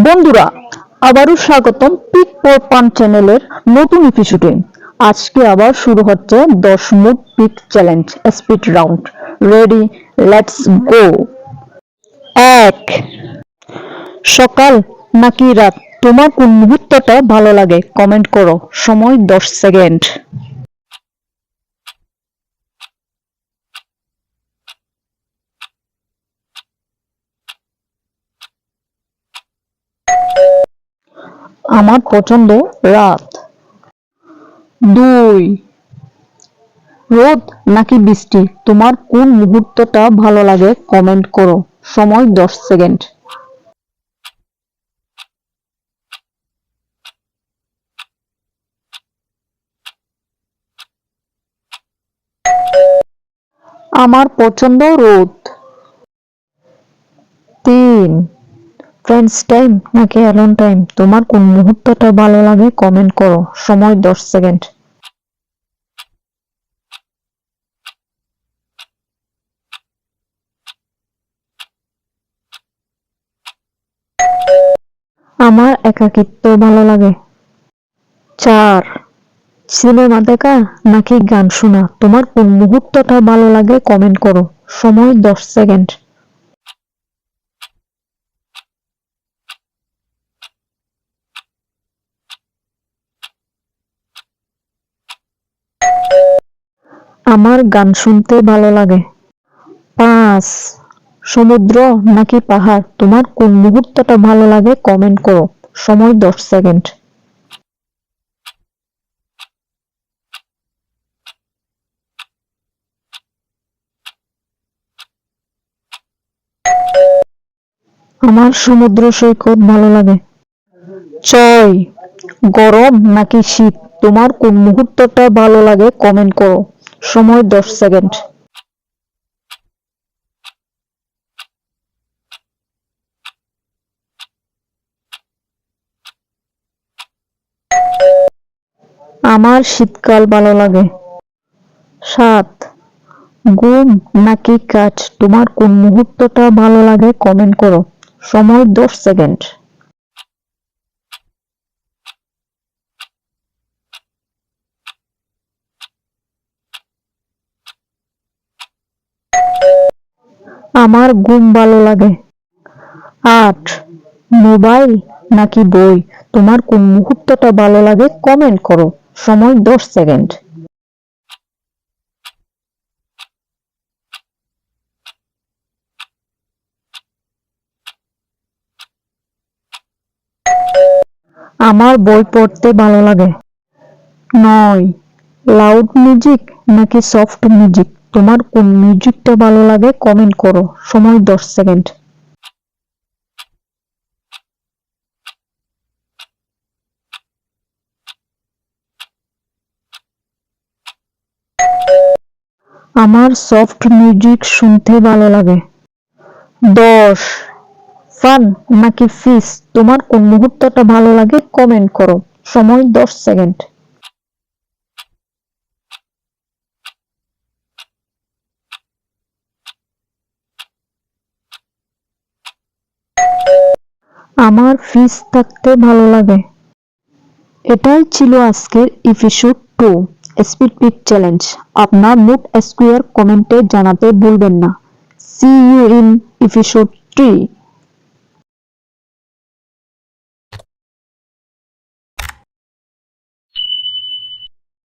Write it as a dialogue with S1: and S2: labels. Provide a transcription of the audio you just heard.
S1: বন্ধুরা, আবারও স্বাগতম পিক ফর পান চ্যানেলের নতুন এপিসোডে। আজকে আবার শুরু হচ্ছে 10 mood pick challenge speed round. Ready, let's go. 1, সকাল নাকি রাত? তোমার কোন মুহূর্তটা ভালো লাগে কমেন্ট করো। সময় 10 সেকেন্ড। আমার পছন্দ রাত। 2, রোদ নাকি বৃষ্টি? তোমার কোন মুহূর্তটা ভালো লাগে কমেন্ট করো। সময় 10 সেকেন্ড। আমার পছন্দ রোদ। 3, ফ্রেন্ডস টাইম নাকি অ্যালোন টাইম? তোমার কোন মুহূর্তটা ভালো লাগে কমেন্ট করো। সময় 10 সেকেন্ড। আমার একাকিত্ব ভালো লাগে। 4, সিনেমা দেখা নাকি গান শোনা? তোমার কোন মুহূর্তটা ভালো লাগে কমেন্ট করো। সময় 10 সেকেন্ড। আমার গান শুনতে ভালো লাগে। 5, সমুদ্র নাকি পাহাড়? তোমার কোন মুহূর্তটা ভালো লাগে কমেন্ট করো। সময় 10 সেকেন্ড। আমার সমুদ্র সৈকত ভালো লাগে। 6, গরম নাকি শীত? তোমার কোন মুহূর্তটা ভালো লাগে কমেন্ট করো। সময় 10 সেকেন্ড। আমার শীতকাল ভালো লাগে। 7, ঘুম নাকি কাজ? তোমার কোন মুহূর্তটা ভালো লাগে কমেন্ট করো। সময় 10 সেকেন্ড। আমার ঘুম ভালো লাগে। 8, মোবাইল নাকি বই? তোমার কোন মুহূর্তটা ভালো লাগে কমেন্ট করো। সময় 10 সেকেন্ড। আমার বই পড়তে ভালো লাগে। 9, লাউড মিউজিক নাকি সফট মিউজিক? তোমার কোন মিউজিকটা ভালো লাগে কমেন্ট করো। সময় 10 সেকেন্ড। আমার সফট মিউজিক শুনতে ভালো লাগে। 10, ফান নাকি ফিস? তোমার কোন মুহূর্তটা ভালো লাগে কমেন্ট করো। সময় 10 সেকেন্ড। আমার ফিস থাকতে ভালো লাগে। এটাই ছিল আজকের এপিসোড 2 স্পিড পিক চ্যালেঞ্জ। আপনার মুড স্কোয়ার কমেন্টে জানাতে ভুলবেন না। See you in episode 3।